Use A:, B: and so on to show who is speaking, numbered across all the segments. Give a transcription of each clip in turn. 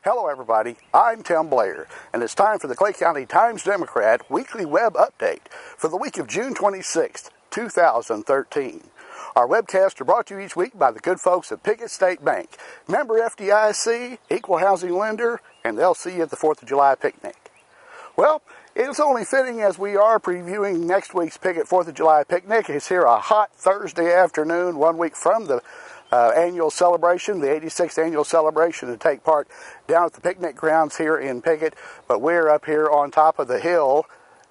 A: Hello everybody, I'm Tim Blair, and it's time for the Clay County Times-Democrat weekly web update for the week of June 26, 2013. Our webcasts are brought to you each week by the good folks at Pickett State Bank, member FDIC, equal housing lender, and they'll see you at the 4th of July picnic. Well, it's only fitting as we are previewing next week's Pickett 4th of July picnic. It's here a hot Thursday afternoon, 1 week from the annual celebration, the 86th annual celebration, to take part down at the picnic grounds here in Pickett. But we're up here on top of the hill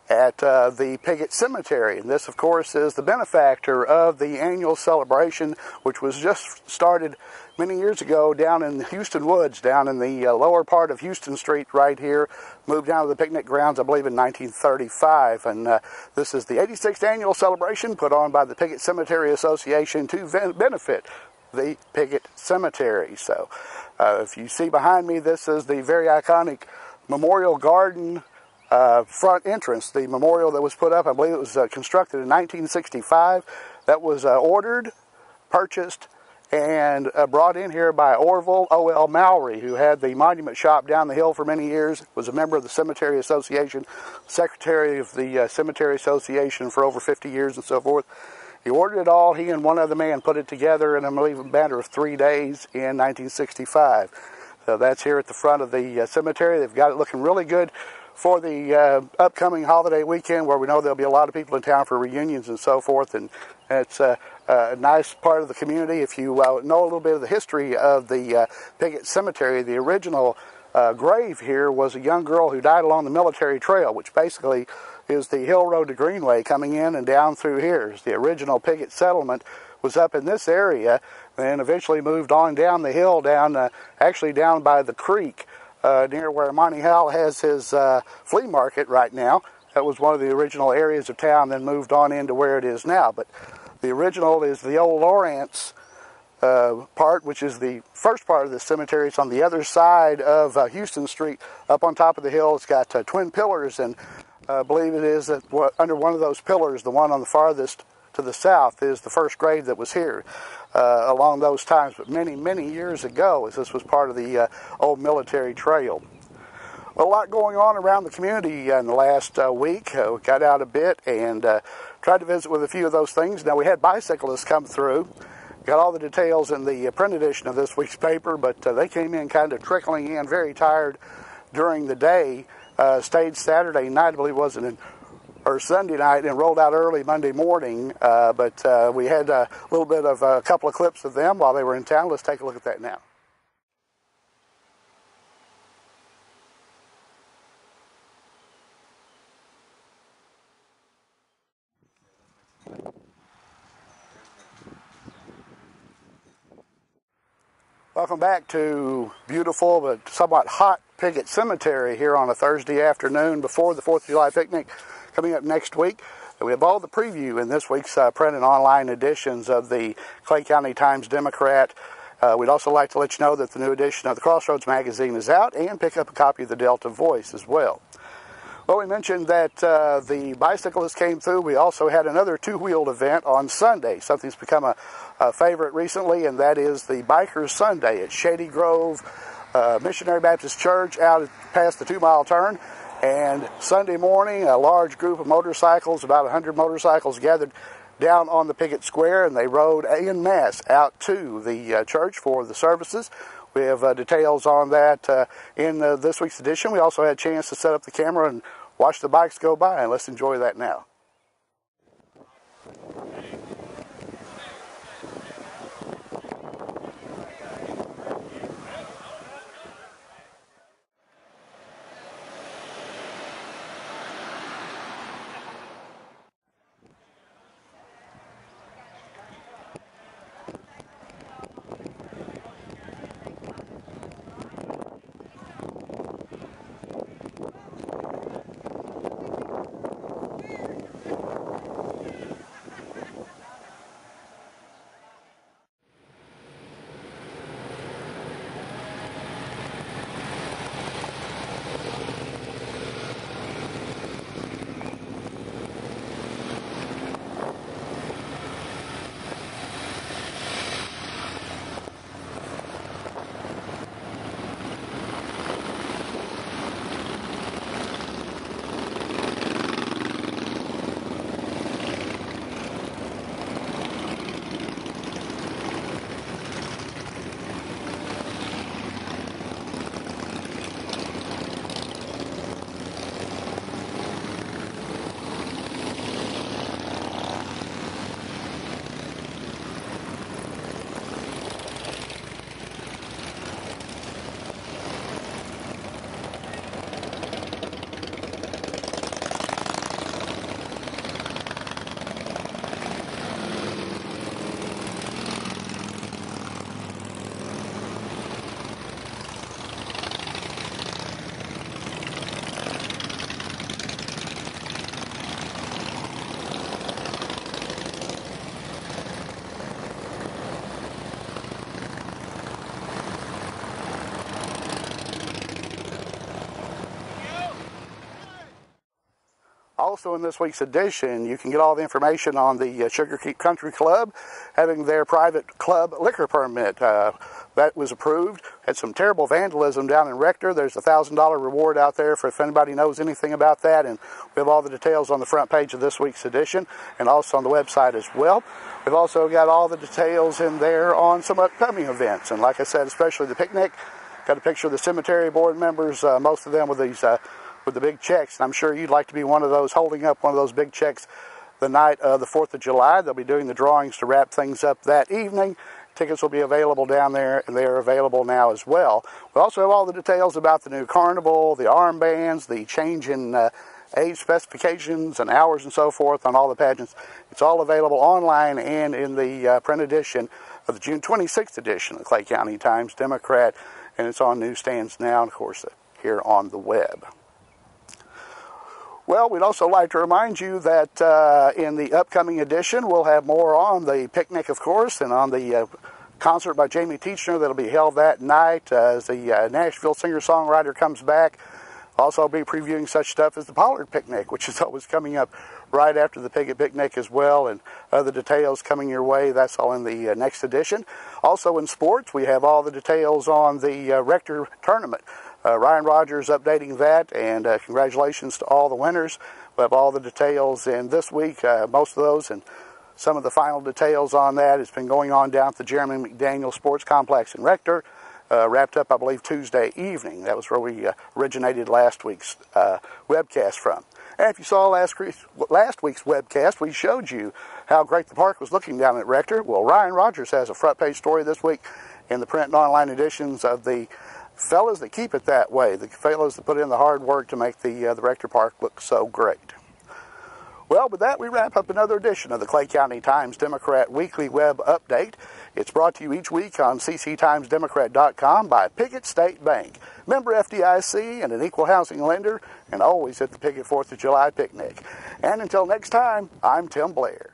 A: at the Pickett Cemetery. And this, of course, is the benefactor of the annual celebration, which was just started many years ago down in Houston Woods, down in the lower part of Houston Street right here. Moved down to the picnic grounds, I believe, in 1935. And this is the 86th annual celebration put on by the Pickett Cemetery Association to benefit the Pickett Cemetery. So if you see behind me, this is the very iconic Memorial Garden front entrance. The memorial that was put up, I believe it was constructed in 1965. That was ordered, purchased, and brought in here by Orville O.L. Mowry, who had the monument shop down the hill for many years, was a member of the Cemetery Association, secretary of the Cemetery Association for over 50 years and so forth. He ordered it all. He and one other man put it together in, I believe, a matter of 3 days in 1965. So that's here at the front of the cemetery. They've got it looking really good for the upcoming holiday weekend, where we know there'll be a lot of people in town for reunions and so forth. And it's a nice part of the community. If you know a little bit of the history of the Pickett Cemetery, the original grave here was a young girl who died along the military trail, which basically is the hill road to Greenway coming in and down through here. The original Pickett settlement was up in this area, and eventually moved on down the hill, actually down by the creek, near where Monty Howell has his flea market right now. That was one of the original areas of town, then moved on into where it is now. But the original is the old Lawrence part, which is the first part of the cemetery. It's on the other side of Houston Street, up on top of the hill. It's got twin pillars, and I believe it is that under one of those pillars, the one on the farthest to the south, is the first grave that was here along those times, but many, many years ago, as this was part of the old military trail. Well, a lot going on around the community in the last week. We got out a bit and tried to visit with a few of those things. Now, we had bicyclists come through. Got all the details in the print edition of this week's paper, but they came in kind of trickling in, very tired during the day. Stayed Saturday night, I believe it was, or Sunday night, and rolled out early Monday morning. But we had a little bit of a couple of clips of them while they were in town. Let's take a look at that now. Welcome back to beautiful but somewhat hot Pickett Cemetery here on a Thursday afternoon before the 4th of July picnic coming up next week. We have all the preview in this week's print and online editions of the Clay County Times-Democrat. We'd also like to let you know that the new edition of the Crossroads magazine is out, and pick up a copy of the Delta Voice as well. Well, we mentioned that the bicyclists came through. We also had another two-wheeled event on Sunday, something that's become a favorite recently, and that is the Bikers Sunday at Shady Grove Missionary Baptist Church out past the 2-mile turn. And Sunday morning, a large group of motorcycles, about 100 motorcycles, gathered down on the Pickett Square, and they rode en masse out to the church for the services. We have details on that in this week's edition. We also had a chance to set up the camera and watch the bikes go by, and let's enjoy that now. Also in this week's edition, you can get all the information on the Sugar Creek Country Club having their private club liquor permit. That was approved. Had some terrible vandalism down in Rector. There's a $1,000 reward out there for if anybody knows anything about that, and we have all the details on the front page of this week's edition and also on the website as well. We've also got all the details in there on some upcoming events, and like I said, especially the picnic. Got a picture of the cemetery board members, most of them with these with the big checks, and I'm sure you'd like to be one of those holding up one of those big checks the night of the 4th of July. They'll be doing the drawings to wrap things up that evening. Tickets will be available down there, and they are available now as well. We also have all the details about the new carnival, the armbands, the change in age specifications and hours and so forth on all the pageants. It's all available online and in the print edition of the June 26th edition of the Clay County Times-Democrat, and it's on newsstands now, and of course here on the web. Well, we'd also like to remind you that in the upcoming edition, we'll have more on the picnic, of course, and on the concert by Jamie Teachner that'll be held that night as the Nashville singer-songwriter comes back. Also, I'll be previewing such stuff as the Pollard Picnic, which is always coming up right after the Piggott Picnic as well, and other details coming your way. That's all in the next edition. Also in sports, we have all the details on the Rector tournament. Ryan Rogers updating that, and congratulations to all the winners. We'll have all the details in this week, most of those, and some of the final details on that. It's been going on down at the Jeremy McDaniel Sports Complex in Rector. Wrapped up, I believe, Tuesday evening. That was where we originated last week's webcast from. And if you saw last week's webcast, we showed you how great the park was looking down at Rector. Well, Ryan Rogers has a front page story this week in the print and online editions of the fellas that keep it that way, the fellas that put in the hard work to make the Rector Park look so great. Well, with that, we wrap up another edition of the Clay County Times-Democrat Weekly Web Update. It's brought to you each week on cctimesdemocrat.com by Piggott State Bank, member FDIC and an equal housing lender, and always at the Piggott 4th of July picnic. And until next time, I'm Tim Blair.